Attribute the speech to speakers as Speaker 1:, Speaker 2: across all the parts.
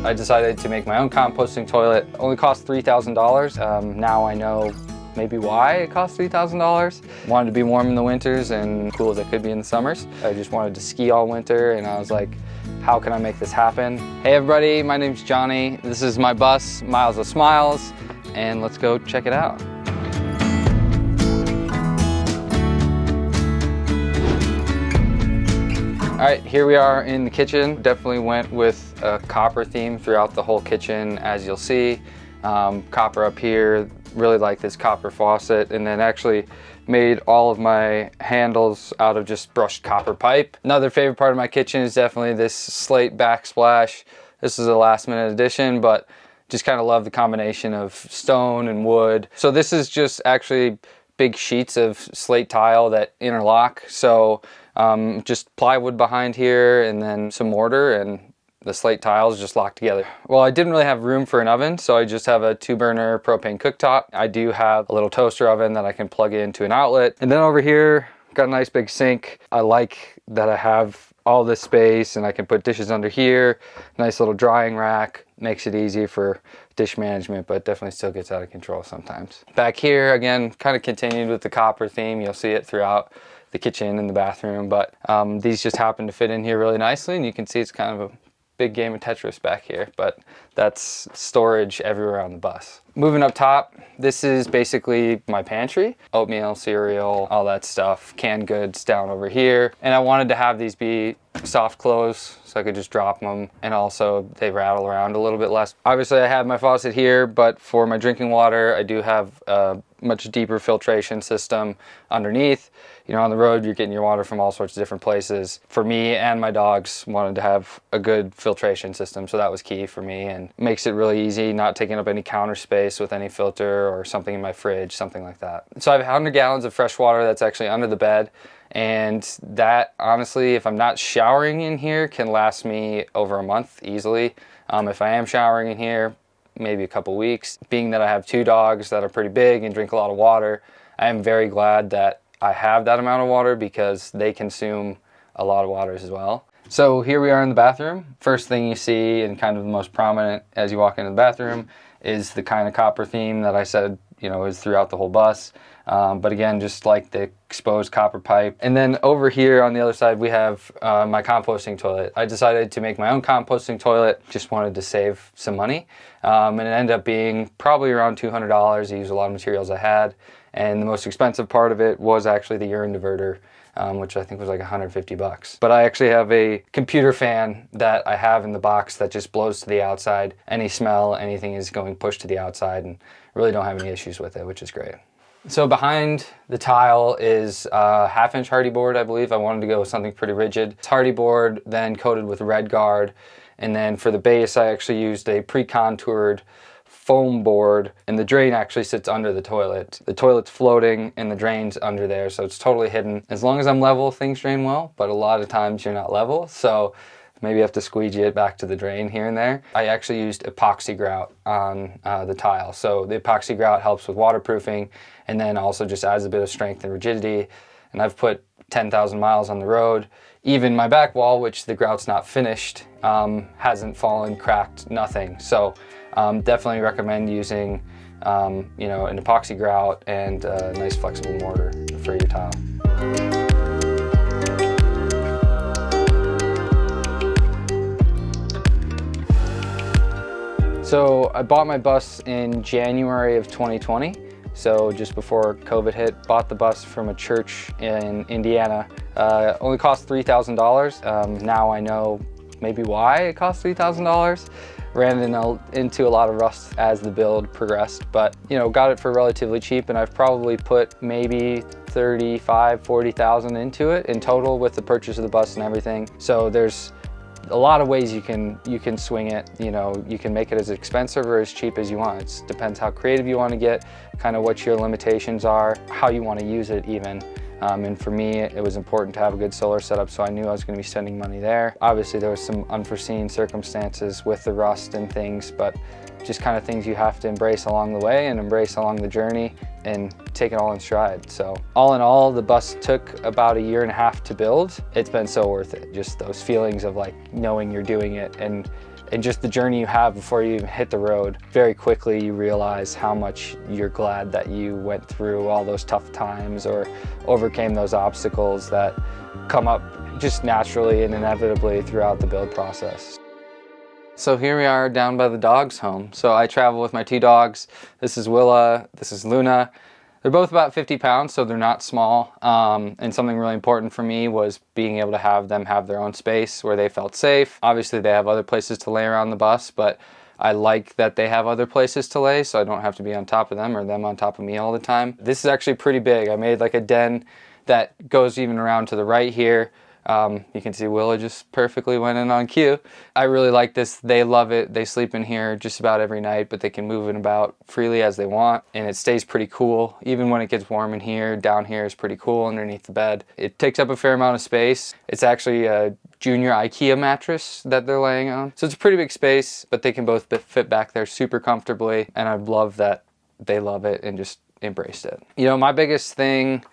Speaker 1: I decided to make my own composting toilet. It only cost $3,000. Now I know maybe why it cost $3,000. Wanted to be warm in the winters and cool as it could be in the summers. I just wanted to ski all winter, and I was like, how can I make this happen? Hey everybody, my name's Johnny. This is my bus, Miles of Smiles, and let's go check it out. All right, here we are in the kitchen. Definitely went with a copper theme throughout the whole kitchen, as you'll see. Copper up here, really like this copper faucet, and then actually made all of my handles out of just brushed copper pipe. Another favorite part of my kitchen is definitely this slate backsplash. This is a last minute addition, but just kind of love the combination of stone and wood. So this is just actually big sheets of slate tile that interlock. So just plywood behind here and then some mortar, and the slate tiles just locked together. Well, I didn't really have room for an oven, so I just have a 2-burner propane cooktop. I do have a little toaster oven that I can plug into an outlet. And then over here, got a nice big sink. I like that I have all this space and I can put dishes under here. Nice little drying rack. Makes it easy for dish management, but definitely still gets out of control sometimes. Back here, again, kind of continued with the copper theme. You'll see it throughout the kitchen and the bathroom, but these just happen to fit in here really nicely, and you can see it's kind of a big game of Tetris back here, but that's storage everywhere on the bus. Moving up top, this is basically my pantry. Oatmeal, cereal, all that stuff. Canned goods down over here. And I wanted to have these be soft close so I could just drop them, and also they rattle around a little bit less. Obviously I have my faucet here, but for my drinking water I do have a much deeper filtration system underneath. You know, on the road you're getting your water from all sorts of different places. For me and my dogs wanted to have a good filtration system, so that was key for me, and makes it really easy, not taking up any counter space with any filter or something in my fridge, something like that. So I have 100 gallons of fresh water that's actually under the bed, and that honestly, if I'm not showering in here, can last me over a month easily. If I am showering in here, maybe a couple weeks. Being that I have 2 dogs that are pretty big and drink a lot of water, I am very glad that I have that amount of water because they consume a lot of water as well. So here we are in the bathroom. First thing you see, and kind of the most prominent as you walk into the bathroom, is the kind of copper theme that I said, you know, is throughout the whole bus. But again, just like the exposed copper pipe. And then over here on the other side, we have my composting toilet. I decided to make my own composting toilet. Just wanted to save some money. And it ended up being probably around $200. I used a lot of materials I had. And the most expensive part of it was actually the urine diverter, which I think was like $150. But I actually have a computer fan that I have in the box that just blows to the outside. Any smell, anything is going pushed to the outside, and really don't have any issues with it, which is great. So behind the tile is a 1/2-inch hardy board, I believe. I wanted to go with something pretty rigid. It's hardy board, then coated with red guard. And then for the base, I actually used a pre-contoured foam board, and the drain actually sits under the toilet. The toilet's floating and the drain's under there, so it's totally hidden. As long as I'm level, things drain well, but a lot of times you're not level, so maybe you have to squeegee it back to the drain here and there. I actually used epoxy grout on the tile. So the epoxy grout helps with waterproofing, and then also just adds a bit of strength and rigidity. And I've put 10,000 miles on the road. Even my back wall, which the grout's not finished, hasn't fallen, cracked, nothing. So definitely recommend using you know, an epoxy grout and a nice flexible mortar for your tile. So I bought my bus in January of 2020. So just before COVID hit, bought the bus from a church in Indiana. Only cost $3,000. Now I know maybe why it cost $3,000. Ran into a lot of rust as the build progressed, but you know, got it for relatively cheap, and I've probably put maybe 35, 40,000 into it in total with the purchase of the bus and everything. So there's a lot of ways you can swing it. You know, you can make it as expensive or as cheap as you want. It depends how creative you want to get, kind of what your limitations are, how you want to use it even. And for me, it was important to have a good solar setup, so I knew I was going to be spending money there. Obviously, there was some unforeseen circumstances with the rust and things, but just kind of things you have to embrace along the way and embrace along the journey and take it all in stride. So all in all, the bus took about 1.5 years to build. It's been so worth it. Just those feelings of like knowing you're doing it and and just the journey you have before you even hit the road. Very quickly you realize how much you're glad that you went through all those tough times or overcame those obstacles that come up just naturally and inevitably throughout the build process. So here we are down by the dog's home. So I travel with my 2 dogs. This is Willa, this is Luna. They're both about 50 pounds, so they're not small. And something really important for me was being able to have them have their own space where they felt safe. Obviously they have other places to lay around the bus, but I like that they have other places to lay so I don't have to be on top of them or them on top of me all the time. This is actually pretty big. I made like a den that goes even around to the right here. You can see Willa just perfectly went in on cue. I really like this. They love it. They sleep in here just about every night, but they can move in about freely as they want, and it stays pretty cool. Even when it gets warm in here, down here is pretty cool underneath the bed. It takes up a fair amount of space. It's actually a junior IKEA mattress that they're laying on. So it's a pretty big space, but they can both fit back there super comfortably, and I love that they love it and just embraced it. You know, my biggest thing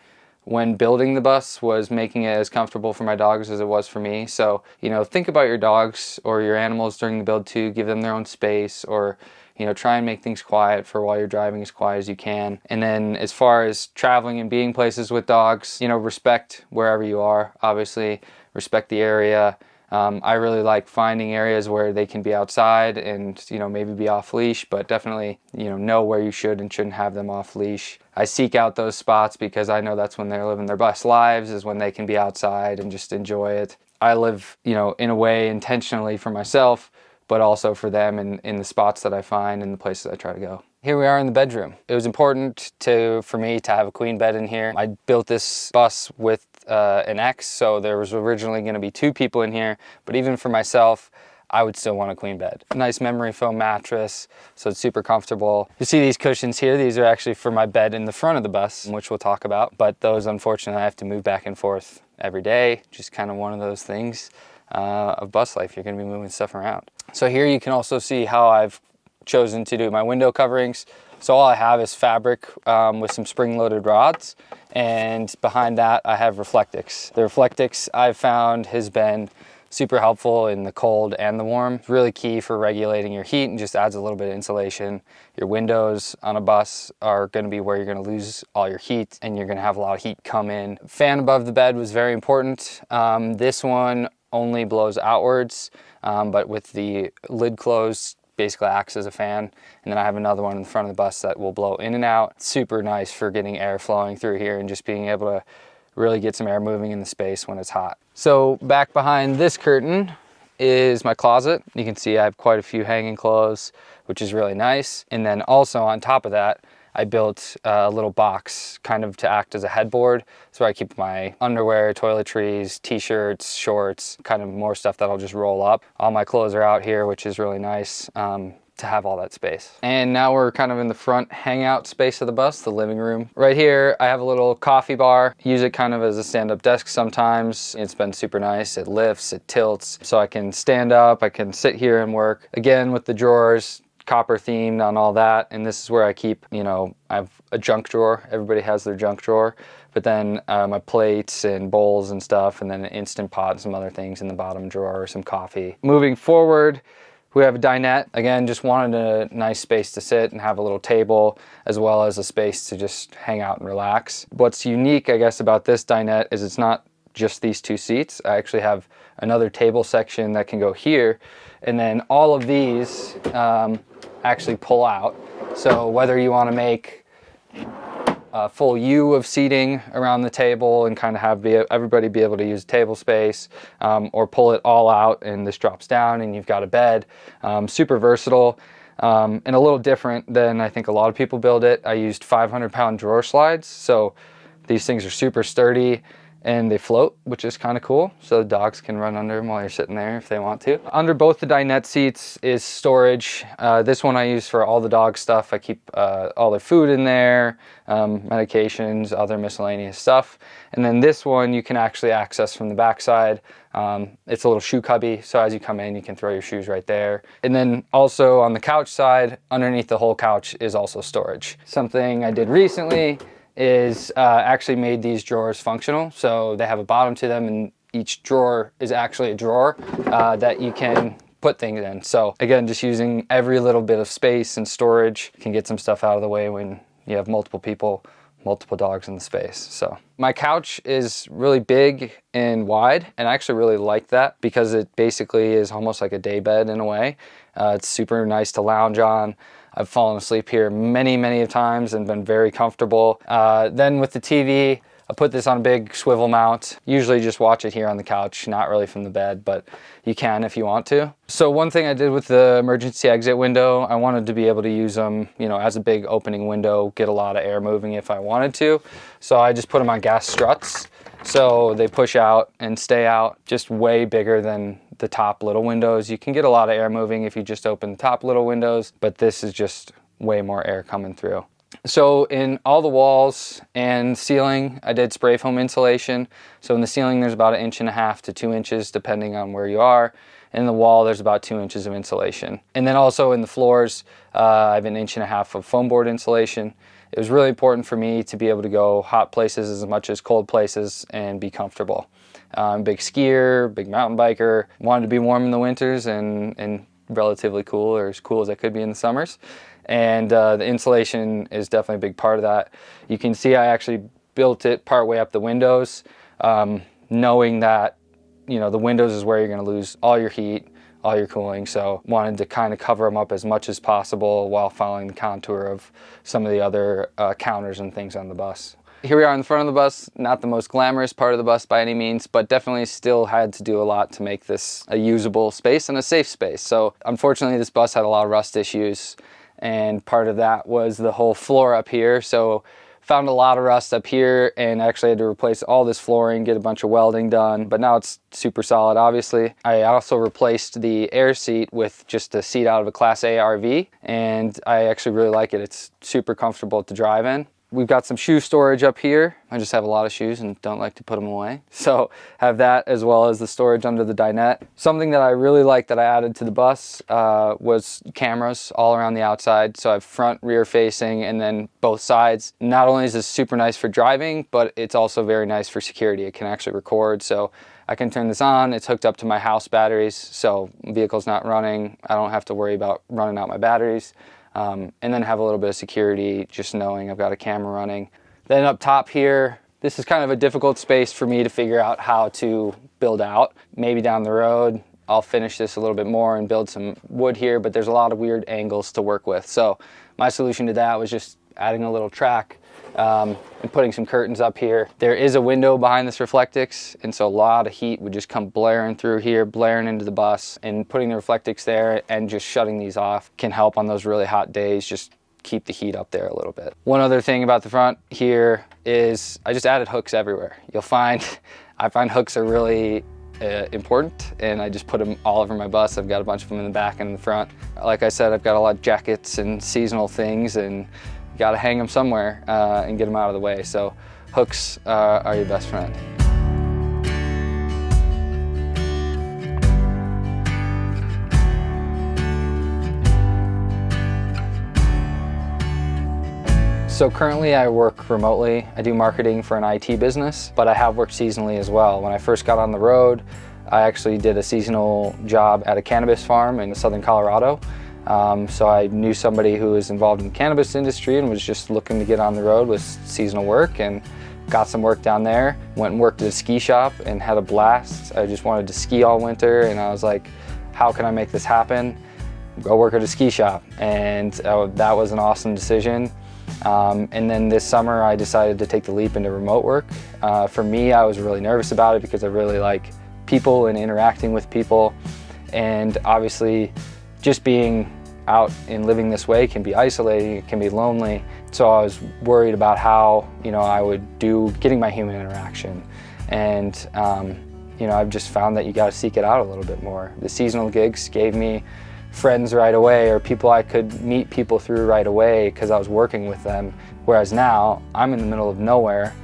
Speaker 1: when building the bus was making it as comfortable for my dogs as it was for me. So, you know, think about your dogs or your animals during the build too. Give them their own space, or, you know, try and make things quiet for while you're driving, as quiet as you can. And then as far as traveling and being places with dogs, you know, respect wherever you are, obviously, respect the area. I really like finding areas where they can be outside and, you know, maybe be off leash, but definitely, you know where you should and shouldn't have them off leash. I seek out those spots because I know that's when they're living their best lives, is when they can be outside and just enjoy it. I live, you know, in a way intentionally for myself, but also for them in the spots that I find and the places I try to go. Here we are in the bedroom. It was important for me to have a queen bed in here. I built this bus with an X, so there was originally going to be 2 people in here, but even for myself, I would still want a queen bed. A nice memory foam mattress, so it's super comfortable. You see these cushions here, these are actually for my bed in the front of the bus, which we'll talk about, but those unfortunately I have to move back and forth every day. Just kind of one of those things of bus life. You're going to be moving stuff around. So here you can also see how I've chosen to do my window coverings. So all I have is fabric with some spring-loaded rods, and behind that I have Reflectix. The Reflectix I've found has been super helpful in the cold and the warm. It's really key for regulating your heat and just adds a little bit of insulation. Your windows on a bus are going to be where you're going to lose all your heat, and you're going to have a lot of heat come in. Fan above the bed was very important. This one only blows outwards, but with the lid closed, basically acts as a fan. And then I have another one in the front of the bus that will blow in and out. Super nice for getting air flowing through here and just being able to really get some air moving in the space when it's hot. So back behind this curtain is my closet. You can see I have quite a few hanging clothes, which is really nice. And then also on top of that, I built a little box kind of to act as a headboard. So I keep my underwear, toiletries, t-shirts, shorts, kind of more stuff that'll just roll up. All my clothes are out here, which is really nice to have all that space. And now we're kind of in the front hangout space of the bus, the living room. Right here, I have a little coffee bar. Use it kind of as a stand-up desk sometimes. It's been super nice. It lifts, it tilts, so I can stand up, I can sit here and work. Again, with the drawers, copper themed on all that, and this is where I keep, you know, I have a junk drawer. Everybody has their junk drawer, but then my plates and bowls and stuff, and then an Instant Pot and some other things in the bottom drawer, some coffee. Moving forward, we have a dinette. Again, just wanted a nice space to sit and have a little table, as well as a space to just hang out and relax. What's unique, I guess, about this dinette is it's not just these 2 seats. I actually have another table section that can go here, and then all of these actually pull out. So whether you want to make a full U of seating around the table and kind of have everybody be able to use table space, or pull it all out and this drops down and you've got a bed. Super versatile and a little different than I think a lot of people build it. I used 500-pound drawer slides, so these things are super sturdy and they float, which is kind of cool. So the dogs can run under them while you're sitting there if they want to. Under both the dinette seats is storage. This one I use for all the dog stuff. I keep all their food in there, medications, other miscellaneous stuff. And then this one you can actually access from the backside. It's a little shoe cubby, so as you come in, you can throw your shoes right there. And then also on the couch side, underneath the whole couch is also storage. Something I did recently is actually made these drawers functional. So they have a bottom to them, and each drawer is actually a drawer that you can put things in. So again, just using every little bit of space and storage can get some stuff out of the way when you have multiple people, multiple dogs in the space. So my couch is really big and wide, and I actually really like that because it basically is almost like a day bed in a way. It's super nice to lounge on. I've fallen asleep here many times and been very comfortable. Then with the TV, I put this on a big swivel mount. Usually just watch it here on the couch, not really from the bed, but you can if you want to. So one thing I did with the emergency exit window, I wanted to be able to use them, you know, as a big opening window, get a lot of air moving if I wanted to. So I just put them on gas struts. So they push out and stay out, just way bigger than the top little windows. You can get a lot of air moving if you just open the top little windows, but this is just way more air coming through. So in all the walls and ceiling, I did spray foam insulation. So in the ceiling, there's about 1.5 to 2 inches, depending on where you are. In the wall, there's about 2 inches of insulation. And then also in the floors, I have 1.5 inches of foam board insulation. It was really important for me to be able to go hot places as much as cold places and be comfortable. I'm a big skier, big mountain biker, wanted to be warm in the winters and relatively cool, or as cool as I could be in the summers. And the insulation is definitely a big part of that. You can see I actually built it part way up the windows, knowing that, you know, the windows is where you're going to lose all your heat, all your cooling. So wanted to kind of cover them up as much as possible while following the contour of some of the other counters and things on the bus. Here we are in the front of the bus, not the most glamorous part of the bus by any means, but definitely still had to do a lot to make this a usable space and a safe space. So unfortunately, this bus had a lot of rust issues, and part of that was the whole floor up here. So found a lot of rust up here and actually had to replace all this flooring, get a bunch of welding done, but now it's super solid, obviously. I also replaced the air seat with just a seat out of a Class A RV, and I actually really like it. It's super comfortable to drive in. We've got some shoe storage up here. I just have a lot of shoes and don't like to put them away. So have that as well as the storage under the dinette. Something that I really like that I added to the bus was cameras all around the outside. So I have front, rear facing, and then both sides. Not only is this super nice for driving, but it's also very nice for security. It can actually record. So I can turn this on. It's hooked up to my house batteries. So vehicle's not running. I don't have to worry about running out my batteries. And then have a little bit of security, just knowing I've got a camera running. Then up top here, this is kind of a difficult space for me to figure out how to build out. Maybe down the road, I'll finish this a little bit more and build some wood here, but there's a lot of weird angles to work with. So my solution to that was just adding a little track and putting some curtains up here. There is a window behind this Reflectix, and so a lot of heat would just come blaring through here, blaring into the bus, and putting the Reflectix there and just shutting these off can help on those really hot days, just keep the heat up there a little bit. One other thing about the front here is I just added hooks everywhere. I find hooks are really important, and I just put them all over my bus. I've got a bunch of them in the back and in the front. Like I said, I've got a lot of jackets and seasonal things, and got to hang them somewhere and get them out of the way. So hooks are your best friend. So currently I work remotely. I do marketing for an IT business, but I have worked seasonally as well. When I first got on the road, I actually did a seasonal job at a cannabis farm in southern Colorado. So I knew somebody who was involved in the cannabis industry and was just looking to get on the road with seasonal work, and got some work down there. Went and worked at a ski shop and had a blast. I just wanted to ski all winter, and I was like, how can I make this happen? Go work at a ski shop. And that was an awesome decision. And then this summer I decided to take the leap into remote work. For me, I was really nervous about it because I really like people and interacting with people, and obviously just being out and living this way can be isolating, it can be lonely. So I was worried about how, I would do getting my human interaction. And, I've just found that you got to seek it out a little bit more. The seasonal gigs gave me friends right away, or people I could meet people through right away because I was working with them. Whereas now I'm in the middle of nowhere.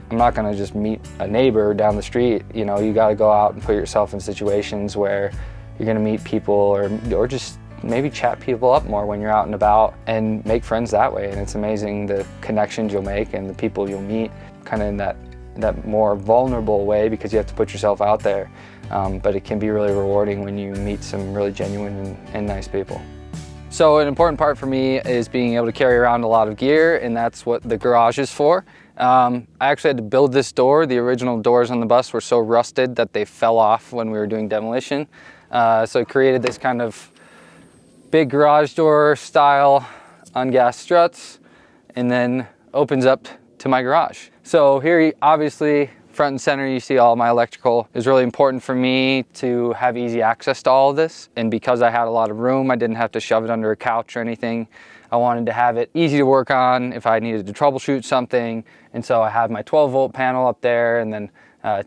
Speaker 1: I'm not going to just meet a neighbor down the street. You got to go out and put yourself in situations where you're going to meet people, or just maybe chat people up more when you're out and about and make friends that way. And it's amazing the connections you'll make and the people you'll meet kind of in that more vulnerable way, because you have to put yourself out there. but it can be really rewarding when you meet some really genuine and nice people. So an important part for me is being able to carry around a lot of gear, and that's what the garage is for. I actually had to build this door. The original doors on the bus were so rusted that they fell off when we were doing demolition. So it created this kind of big garage door style ungassed struts, and then opens up to my garage. So here, obviously, front and center, you see all my electrical. It was really important for me to have easy access to all of this. And because I had a lot of room, I didn't have to shove it under a couch or anything. I wanted to have it easy to work on if I needed to troubleshoot something. And so I have my 12-volt panel up there, and then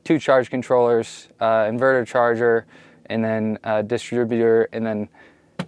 Speaker 1: 2 charge controllers, inverter charger, and then a distributor, and then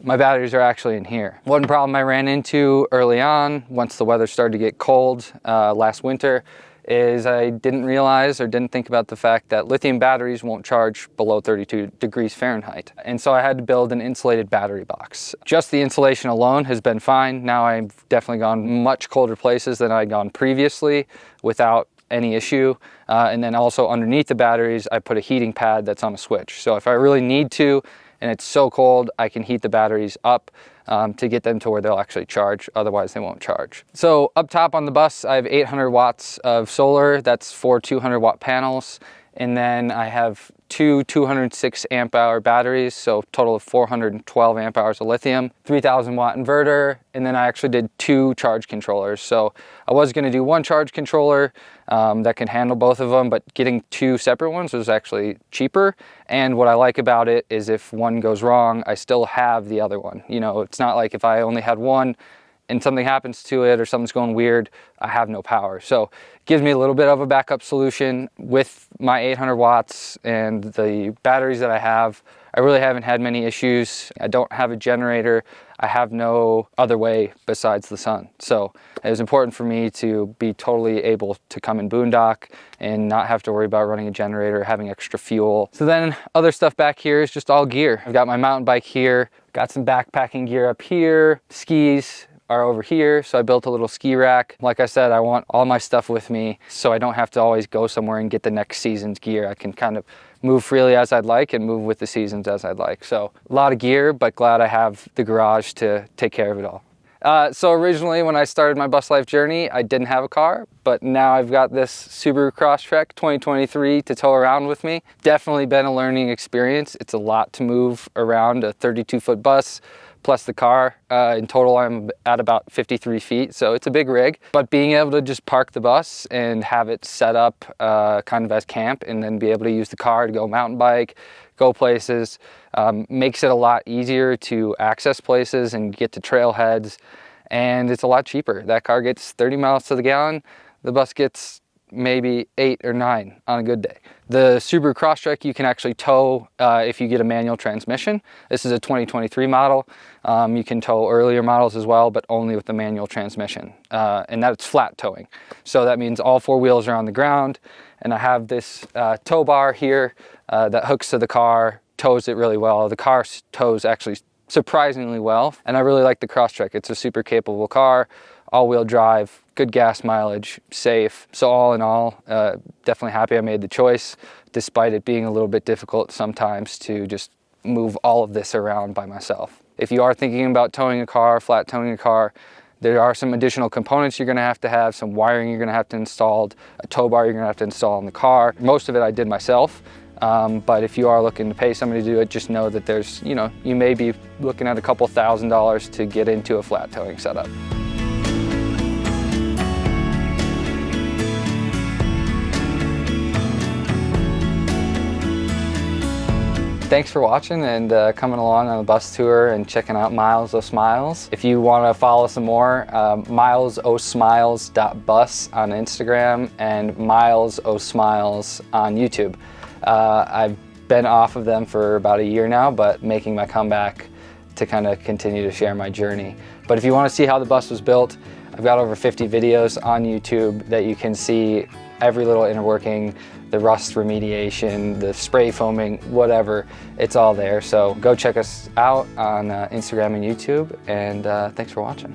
Speaker 1: my batteries are actually in here. One problem I ran into early on, once the weather started to get cold last winter, is I didn't realize or didn't think about the fact that lithium batteries won't charge below 32 degrees Fahrenheit. And so I had to build an insulated battery box. Just the insulation alone has been fine. Now I've definitely gone much colder places than I'd gone previously without any issue. And then also underneath the batteries, I put a heating pad that's on a switch. So if I really need to, and it's so cold, I can heat the batteries up to get them to where they'll actually charge. Otherwise they won't charge. So up top on the bus, I have 800 watts of solar. That's 4 200-watt panels. And then I have 2 206 amp hour batteries, so total of 412 amp hours of lithium, 3000 watt inverter, and then I actually did 2 charge controllers. So I was gonna do 1 charge controller that can handle both of them, but getting 2 separate ones was actually cheaper. And what I like about it is if one goes wrong, I still have the other one. You know, it's not like if I only had one and something happens to it or something's going weird, I have no power. So it gives me a little bit of a backup solution. With my 800 watts and the batteries that I have, I really haven't had many issues. I don't have a generator. I have no other way besides the sun. So it was important for me to be totally able to come and boondock and not have to worry about running a generator, having extra fuel. So then other stuff back here is just all gear. I've got my mountain bike here, got some backpacking gear up here, skis are over here, so I built a little ski rack. Like I said, I want all my stuff with me so I don't have to always go somewhere and get the next season's gear. I can kind of move freely as I'd like and move with the seasons as I'd like. So a lot of gear, but glad I have the garage to take care of it all. So originally when I started my bus life journey, I didn't have a car, but now I've got this Subaru Crosstrek 2023 to tow around with me. Definitely been a learning experience. It's a lot to move around a 32-foot bus, plus the car. In total, I'm at about 53 feet, so it's a big rig. But being able to just park the bus and have it set up kind of as camp, and then be able to use the car to go mountain bike, go places, makes it a lot easier to access places and get to trailheads, and it's a lot cheaper. That car gets 30 miles to the gallon, the bus gets maybe 8 or 9 on a good day. The Subaru Crosstrek you can actually tow if you get a manual transmission. This is a 2023 model. You can tow earlier models as well, but only with the manual transmission. And that's flat towing. So that means all 4 wheels are on the ground, and I have this tow bar here that hooks to the car, tows it really well. The car tows actually surprisingly well, and I really like the Crosstrek. It's a super capable car, all-wheel drive, good gas mileage, safe. So all in all, definitely happy I made the choice, despite it being a little bit difficult sometimes to just move all of this around by myself. If you are thinking about towing a car, flat towing a car, there are some additional components you're gonna have, some wiring you're gonna have to install, a tow bar you're gonna have to install in the car. Most of it I did myself. But if you are looking to pay somebody to do it, just know that there's, you know, you may be looking at a couple $1,000s to get into a flat towing setup. Thanks for watching and coming along on the bus tour and checking out Miles O Smiles. If you want to follow some more, milesosmiles.bus on Instagram and Miles O Smiles on YouTube. I've been off of them for about a year now, but making my comeback to kind of continue to share my journey. But if you want to see how the bus was built, I've got over 50 videos on YouTube that you can see every little inner working, the rust remediation, the spray foaming, whatever, it's all there. So go check us out on Instagram and YouTube, and thanks for watching.